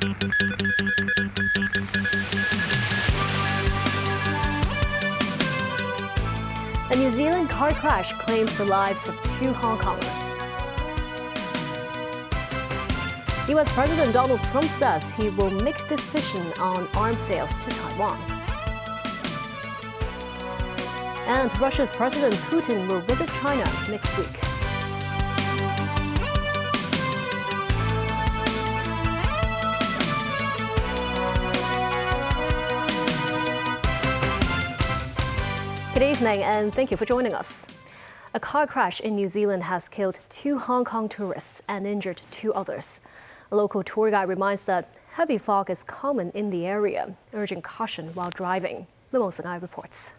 A New Zealand car crash claims the lives of 2 Hong Kongers. U.S. President Donald Trump says he will make a decision on arms sales to Taiwan. And Russia's President Putin will visit China next week. Good evening and thank you for joining us. A car crash in New Zealand has killed 2 Hong Kong tourists and injured 2 others. A local tour guide reminds that heavy fog is common in the area, urging caution while driving. Luo Sengai reports.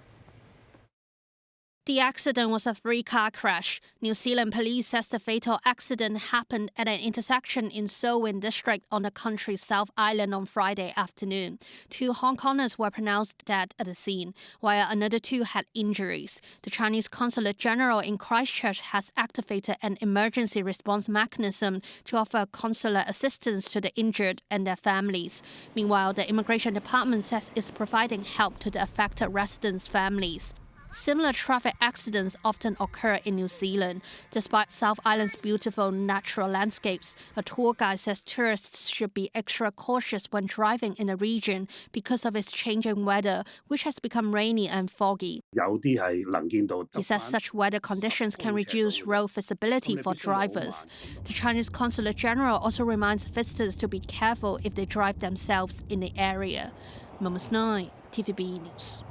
The accident was a 3-car crash. New Zealand police says the fatal accident happened at an intersection in Selwyn district on the country's South Island on Friday afternoon. 2 Hong Kongers were pronounced dead at the scene, while another 2 had injuries. The Chinese Consulate General in Christchurch has activated an emergency response mechanism to offer consular assistance to the injured and their families. Meanwhile, the Immigration Department says it's providing help to the affected residents' families. Similar traffic accidents often occur in New Zealand. Despite South Island's beautiful natural landscapes, a tour guide says tourists should be extra cautious when driving in the region because of its changing weather, which has become rainy and foggy. He says such weather conditions can reduce road visibility for drivers. The Chinese Consulate General also reminds visitors to be careful if they drive themselves in the area. Moments 9, TVB News.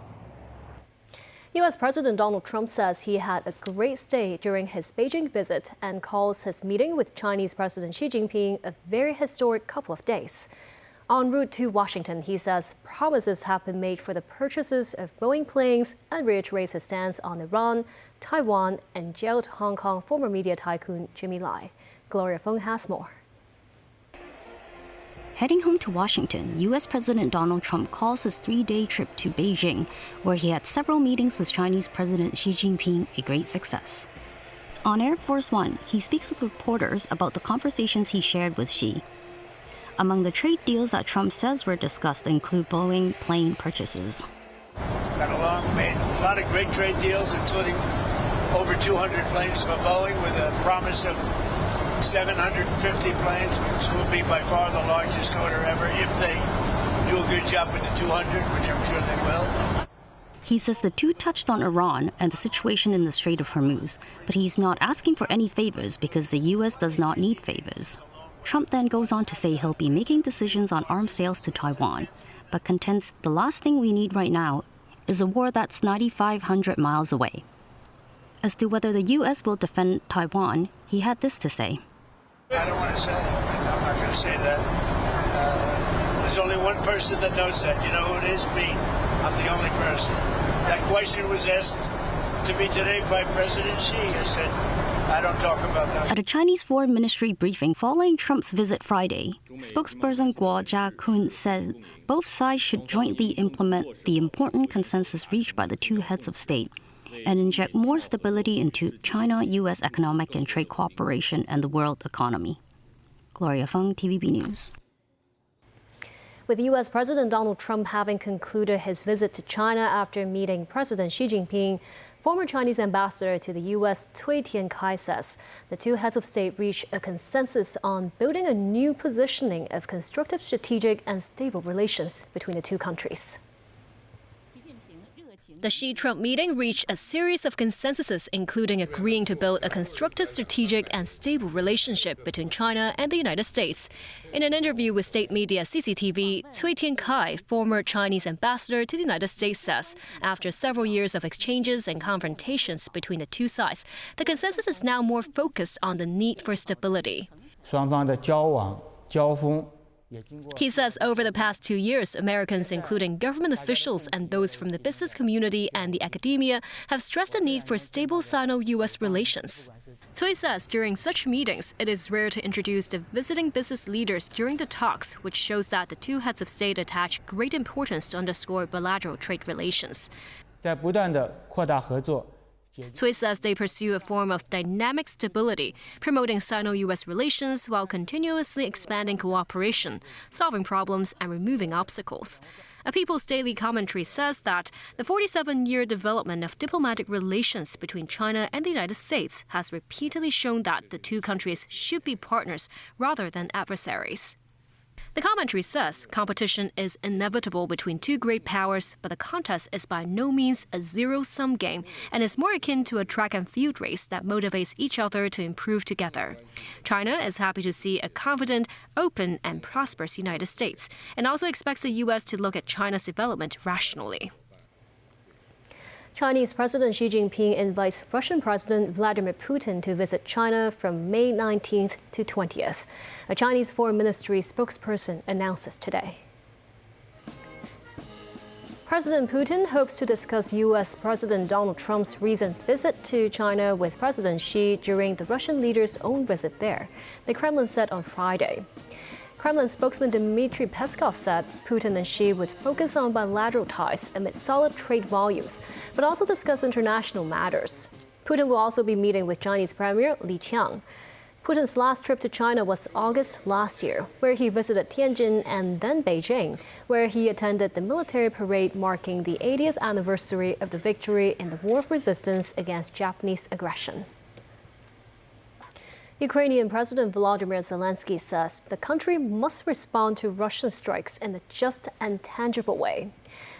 U.S. President Donald Trump says he had a great stay during his Beijing visit and calls his meeting with Chinese President Xi Jinping a very historic couple of days. En route to Washington, he says promises have been made for the purchases of Boeing planes and reiterates his stance on Iran, Taiwan, and jailed Hong Kong former media tycoon Jimmy Lai. Gloria Feng has more. Heading home to Washington, U.S. President Donald Trump calls his 3-day trip to Beijing, where he had several meetings with Chinese President Xi Jinping, a great success. On Air Force One, he speaks with reporters about the conversations he shared with Xi. Among the trade deals that Trump says were discussed include Boeing plane purchases. Got along, made a lot of great trade deals, including over 200 planes for Boeing with a promise of 750 planes, which will be by far the largest order ever if they do a good job with the 200, which I'm sure they will. He says the 2 touched on Iran and the situation in the Strait of Hormuz, but he's not asking for any favors because the U.S. does not need favors. Trump then goes on to say he'll be making decisions on arms sales to Taiwan, but contends the last thing we need right now is a war that's 9,500 miles away. As to whether the U.S. will defend Taiwan, he had this to say. I don't want to say it. I'm not going to say that. There's only one person that knows that. You know who it is? Me. I'm the only person. That question was asked to me today by President Xi. I said, I don't talk about that. At a Chinese Foreign Ministry briefing following Trump's visit Friday, spokesperson Guo Jiakun said both sides should jointly implement the important consensus reached by the 2 heads of state and inject more stability into China-U.S. economic and trade cooperation and the world economy. Gloria Feng, TVB News. With U.S. President Donald Trump having concluded his visit to China after meeting President Xi Jinping, former Chinese ambassador to the U.S. Cui Tiankai says the 2 heads of state reached a consensus on building a new positioning of constructive, strategic, and stable relations between the 2 countries. The Xi-Trump meeting reached a series of consensuses, including agreeing to build a constructive, strategic, and stable relationship between China and the United States. In an interview with state media CCTV, Cui Tiankai, former Chinese ambassador to the United States, says after several years of exchanges and confrontations between the 2 sides, the consensus is now more focused on the need for stability. He says over the past 2 years, Americans, including government officials and those from the business community and the academia, have stressed the need for stable Sino-U.S. relations. Cui says during such meetings, it is rare to introduce the visiting business leaders during the talks, which shows that the 2 heads of state attach great importance to underscore bilateral trade relations. Cui says they pursue a form of dynamic stability, promoting Sino-US relations while continuously expanding cooperation, solving problems and removing obstacles. A People's Daily commentary says that the 47-year development of diplomatic relations between China and the United States has repeatedly shown that the two countries should be partners rather than adversaries. The commentary says competition is inevitable between two great powers, but the contest is by no means a zero-sum game and is more akin to a track and field race that motivates each other to improve together. China is happy to see a confident, open, and prosperous United States, and also expects the U.S. to look at China's development rationally. Chinese President Xi Jinping invites Russian President Vladimir Putin to visit China from May 19th to 20th. A Chinese Foreign Ministry spokesperson announces today. President Putin hopes to discuss U.S. President Donald Trump's recent visit to China with President Xi during the Russian leader's own visit there, the Kremlin said on Friday. Kremlin spokesman Dmitry Peskov said Putin and Xi would focus on bilateral ties amid solid trade volumes, but also discuss international matters. Putin will also be meeting with Chinese Premier Li Qiang. Putin's last trip to China was August last year, where he visited Tianjin and then Beijing, where he attended the military parade marking the 80th anniversary of the victory in the war of resistance against Japanese aggression. Ukrainian President Volodymyr Zelensky says the country must respond to Russian strikes in a just and tangible way.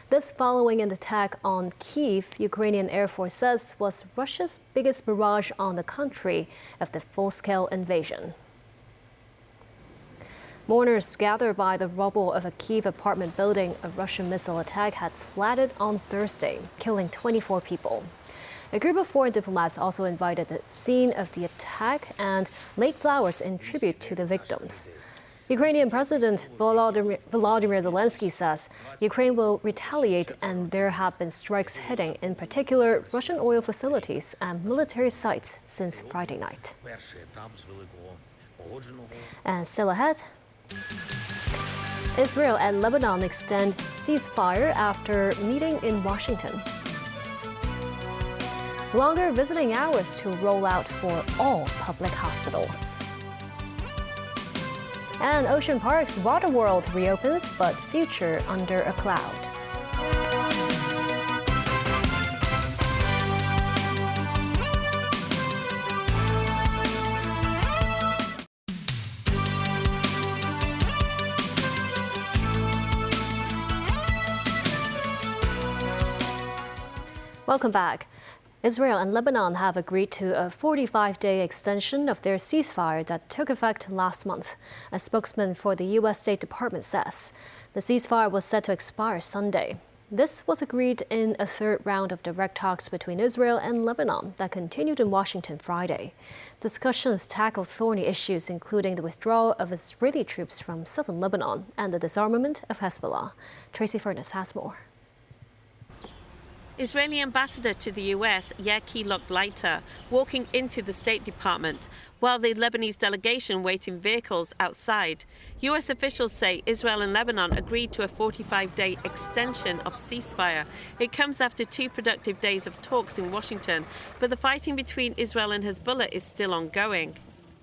This following an attack on Kyiv, Ukrainian Air Force says was Russia's biggest barrage on the country of the full-scale invasion. Mourners gathered by the rubble of a Kyiv apartment building a Russian missile attack had flattened on Thursday, killing 24 people. A group of foreign diplomats also invited the scene of the attack and laid flowers in tribute to the victims. Ukrainian President Volodymyr Zelensky says Ukraine will retaliate, and there have been strikes hitting, in particular, Russian oil facilities and military sites since Friday night. And still ahead, Israel and Lebanon extend ceasefire after meeting in Washington. Longer visiting hours to roll out for all public hospitals. And Ocean Park's Water World reopens, but future under a cloud. Welcome back. Israel and Lebanon have agreed to a 45-day extension of their ceasefire that took effect last month, a spokesman for the U.S. State Department says. The ceasefire was set to expire Sunday. This was agreed in a third round of direct talks between Israel and Lebanon that continued in Washington Friday. Discussions tackled thorny issues including the withdrawal of Israeli troops from southern Lebanon and the disarmament of Hezbollah. Tracy Furness has more. Israeli ambassador to the US, Yair Lapid, walking into the State Department, while the Lebanese delegation wait in vehicles outside. US officials say Israel and Lebanon agreed to a 45-day extension of ceasefire. It comes after 2 productive days of talks in Washington, but the fighting between Israel and Hezbollah is still ongoing.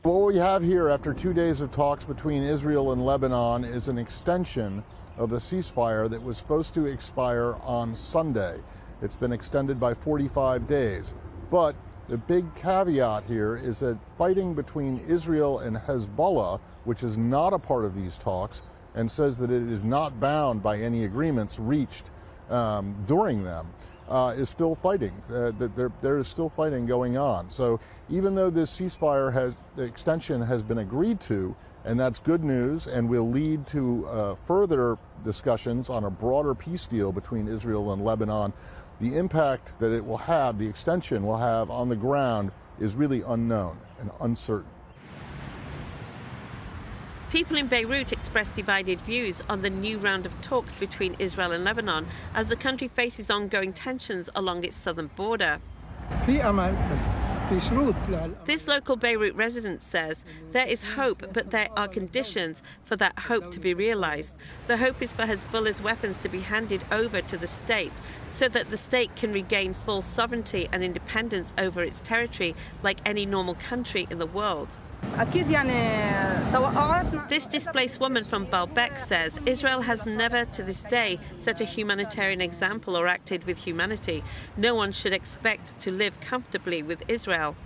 What we have here after 2 days of talks between Israel and Lebanon is an extension of the ceasefire that was supposed to expire on Sunday. It's been extended by 45 days. But the big caveat here is that fighting between Israel and Hezbollah, which is not a part of these talks, and says that it is not bound by any agreements reached during them, is still fighting. There is still fighting going on. So even though this ceasefire the extension has been agreed to, and that's good news and will lead to further discussions on a broader peace deal between Israel and Lebanon, the impact that it will have, the extension will have on the ground, is really unknown and uncertain. People in Beirut expressed divided views on the new round of talks between Israel and Lebanon as the country faces ongoing tensions along its southern border. This local Beirut resident says there is hope, but there are conditions for that hope to be realized. The hope is for Hezbollah's weapons to be handed over to the state so that the state can regain full sovereignty and independence over its territory like any normal country in the world. This displaced woman from Baalbek says Israel has never to this day set a humanitarian example or acted with humanity. No one should expect to live comfortably with Israel.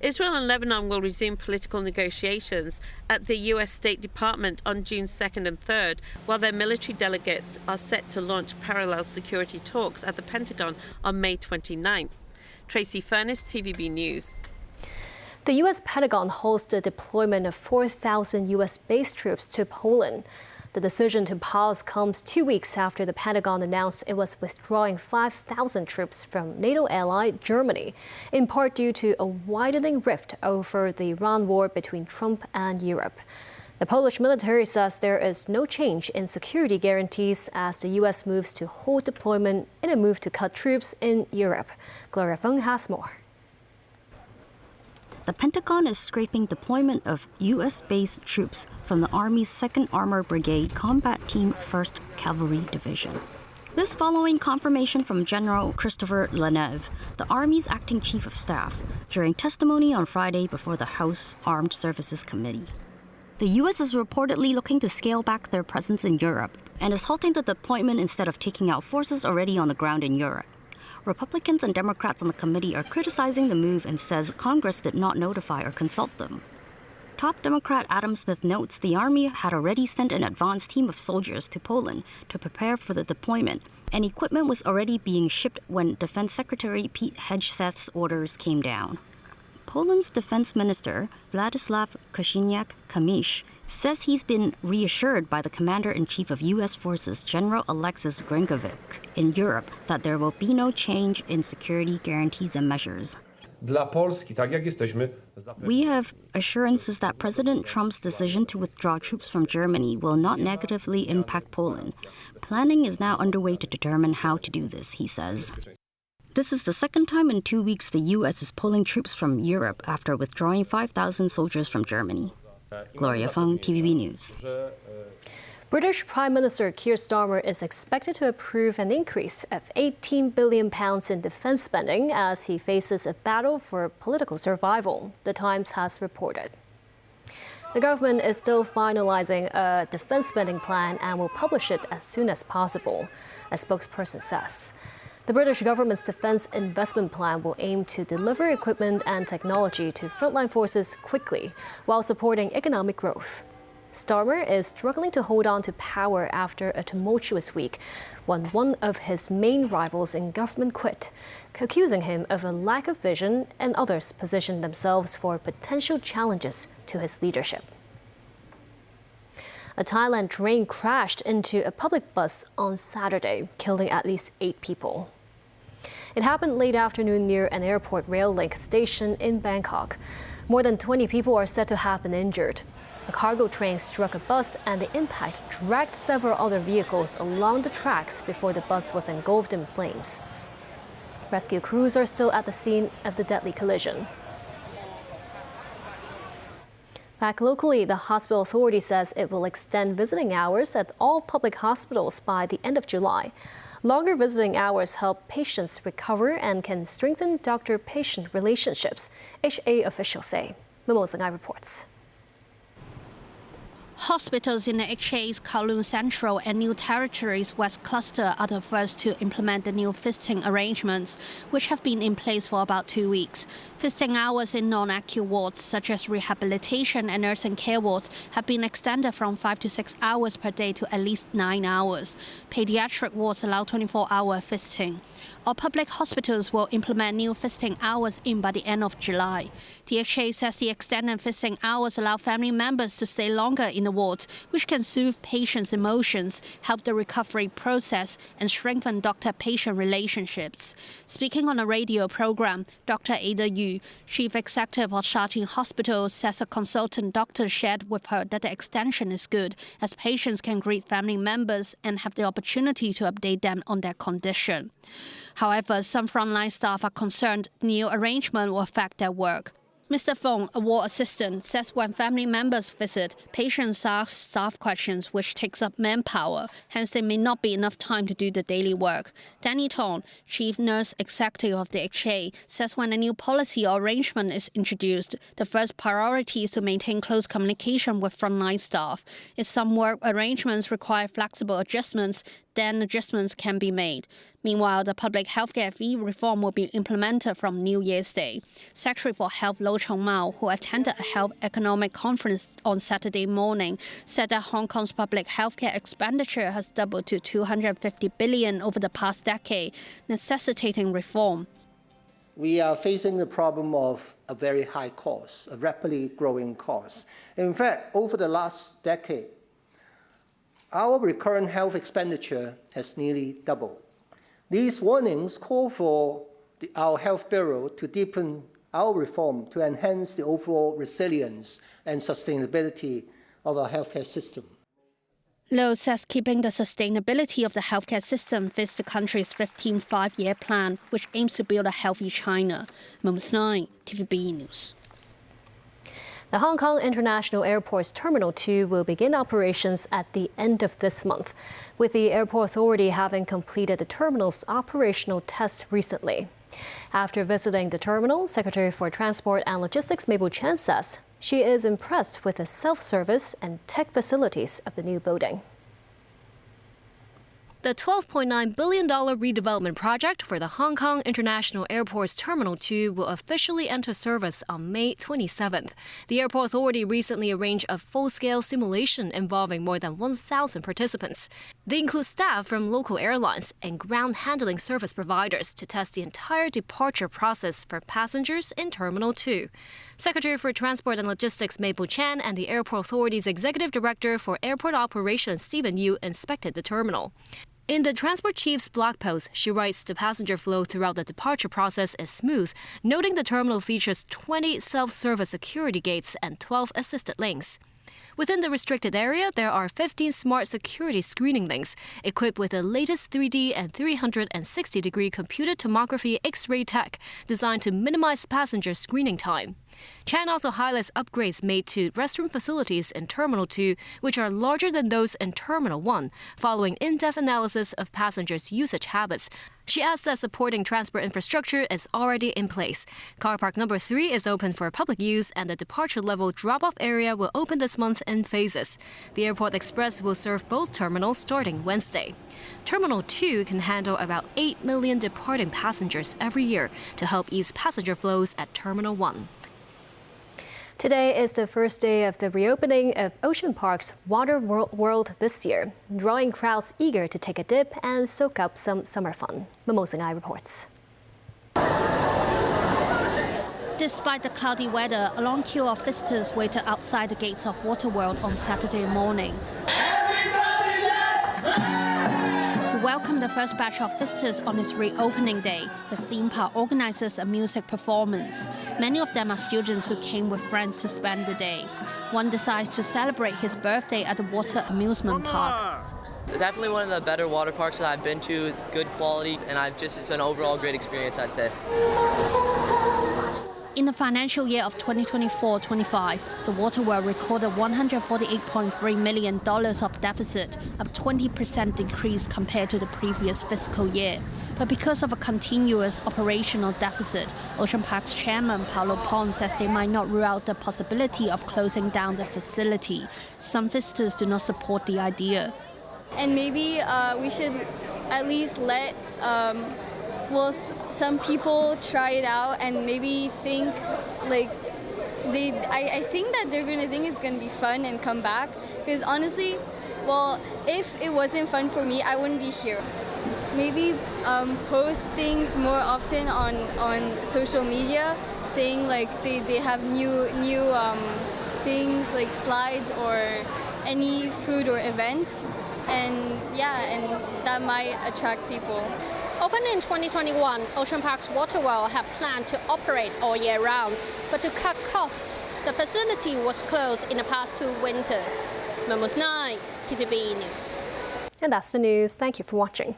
Israel and Lebanon will resume political negotiations at the US State Department on June 2nd and 3rd, while their military delegates are set to launch parallel security talks at the Pentagon on May 29th. Tracy Furness, TVB News. The U.S. Pentagon holds the deployment of 4,000 U.S. base troops to Poland. The decision to pause comes 2 weeks after the Pentagon announced it was withdrawing 5,000 troops from NATO ally Germany, in part due to a widening rift over the Iran war between Trump and Europe. The Polish military says there is no change in security guarantees as the U.S. moves to hold deployment in a move to cut troops in Europe. Gloria Feng has more. The Pentagon is scraping deployment of U.S.-based troops from the Army's 2nd Armored Brigade Combat Team 1st Cavalry Division. This following confirmation from General Christopher Leneve, the Army's acting chief of staff, during testimony on Friday before the House Armed Services Committee. The U.S. is reportedly looking to scale back their presence in Europe and is halting the deployment instead of taking out forces already on the ground in Europe. Republicans and Democrats on the committee are criticizing the move and says Congress did not notify or consult them. Top Democrat Adam Smith notes the Army had already sent an advance team of soldiers to Poland to prepare for the deployment, and equipment was already being shipped when Defense Secretary Pete Hegseth's orders came down. Poland's Defense Minister, Władysław Kosiniak-Kamysz, says he's been reassured by the Commander-in-Chief of U.S. Forces, General Alexis Gringovic, in Europe that there will be no change in security guarantees and measures. We have assurances that President Trump's decision to withdraw troops from Germany will not negatively impact Poland. Planning is now underway to determine how to do this, he says. This is the second time in 2 weeks the U.S. is pulling troops from Europe after withdrawing 5,000 soldiers from Germany. Gloria Feng, TVB News. British Prime Minister Keir Starmer is expected to approve an increase of £18 billion in defence spending as he faces a battle for political survival, The Times has reported. The government is still finalising a defence spending plan and will publish it as soon as possible, a spokesperson says. The British government's defence investment plan will aim to deliver equipment and technology to frontline forces quickly while supporting economic growth. Starmer is struggling to hold on to power after a tumultuous week when one of his main rivals in government quit, accusing him of a lack of vision, and others positioned themselves for potential challenges to his leadership. A Thailand train crashed into a public bus on Saturday, killing at least 8 people. It happened late afternoon near an airport rail link station in Bangkok. More than 20 people are said to have been injured. A cargo train struck a bus and the impact dragged several other vehicles along the tracks before the bus was engulfed in flames. Rescue crews are still at the scene of the deadly collision. Back locally, the hospital authority says it will extend visiting hours at all public hospitals by the end of July. Longer visiting hours help patients recover and can strengthen doctor-patient relationships, HA officials say. Mimo Sangai reports. Hospitals in the HA's Kowloon Central and New Territories West Cluster are the first to implement the new visiting arrangements, which have been in place for about 2 weeks. Visiting hours in non-acute wards, such as rehabilitation and nursing care wards, have been extended from 5 to 6 hours per day to at least 9 hours. Pediatric wards allow 24-hour visiting. All public hospitals will implement new visiting hours in by the end of July. The HA says the extended visiting hours allow family members to stay longer in in the wards, which can soothe patients' emotions, help the recovery process, and strengthen doctor-patient relationships. Speaking on a radio program, Dr. Ada Yu, chief executive of Shatin Hospital, says a consultant doctor shared with her that the extension is good, as patients can greet family members and have the opportunity to update them on their condition. However, some frontline staff are concerned the new arrangement will affect their work. Mr. Fong, a ward assistant, says when family members visit, patients ask staff questions which takes up manpower, hence there may not be enough time to do the daily work. Danny Tong, chief nurse executive of the HA, says when a new policy or arrangement is introduced, the first priority is to maintain close communication with frontline staff. If some work arrangements require flexible adjustments, then adjustments can be made. Meanwhile, the public healthcare fee reform will be implemented from New Year's Day. Secretary for Health Lo Chongmao, who attended a health economic conference on Saturday morning, said that Hong Kong's public healthcare expenditure has doubled to 250 billion over the past decade, necessitating reform. We are facing the problem of a very high cost, a rapidly growing cost. In fact, over the last decade, our recurrent health expenditure has nearly doubled. These warnings call for our Health Bureau to deepen our reform to enhance the overall resilience and sustainability of our healthcare system. Lo says keeping the sustainability of the healthcare system fits the country's 15th five-year plan, which aims to build a healthy China. Mumums 9, TVB News. The Hong Kong International Airport's Terminal 2 will begin operations at the end of this month, with the Airport Authority having completed the terminal's operational test recently. After visiting the terminal, Secretary for Transport and Logistics Mabel Chan says she is impressed with the self-service and tech facilities of the new building. The $12.9 billion redevelopment project for the Hong Kong International Airport's Terminal 2 will officially enter service on May 27th. The Airport Authority recently arranged a full-scale simulation involving more than 1,000 participants. They include staff from local airlines and ground handling service providers to test the entire departure process for passengers in Terminal 2. Secretary for Transport and Logistics Mabel Chan and the Airport Authority's Executive Director for Airport Operations Stephen Yu inspected the terminal. In the Transport Chief's blog post, she writes the passenger flow throughout the departure process is smooth, noting the terminal features 20 self-service security gates and 12 assisted links. Within the restricted area, there are 15 smart security screening links, equipped with the latest 3D and 360-degree computed tomography X-ray tech, designed to minimize passenger screening time. Chan also highlights upgrades made to restroom facilities in Terminal 2, which are larger than those in Terminal 1, following in-depth analysis of passengers' usage habits. She adds that supporting transport infrastructure is already in place. Car Park Number 3 is open for public use, and the departure level drop-off area will open this month in phases. The Airport Express will serve both terminals starting Wednesday. Terminal 2 can handle about 8 million departing passengers every year to help ease passenger flows at Terminal 1. Today is the first day of the reopening of Ocean Park's Water World this year, drawing crowds eager to take a dip and soak up some summer fun. Mimosing Eye reports. Despite the cloudy weather, a long queue of visitors waited outside the gates of Water World on Saturday morning. To welcome the first batch of visitors on its reopening day, the theme park organizes a music performance. Many of them are students who came with friends to spend the day. One decides to celebrate his birthday at the water amusement park. It's definitely one of the better water parks that I've been to, good quality, and it's an overall great experience, I'd say. In the financial year of 2024-25, the Water World recorded $148.3 million of deficit, a 20% decrease compared to the previous fiscal year. But because of a continuous operational deficit, Ocean Park's chairman Paulo Pong says they might not rule out the possibility of closing down the facility. Some visitors do not support the idea. And maybe we should at least let some people try it out and maybe think like I think that they're going to think it's going to be fun and come back. Because honestly, well, if it wasn't fun for me, I wouldn't be here. Maybe post things more often on social media, saying like they have new things like slides or any food or events, and that might attract people. Open in 2021, Ocean Park's Water World had planned to operate all year round, but to cut costs, the facility was closed in the past 2 winters. Memos 9, TVB News. And that's the news. Thank you for watching.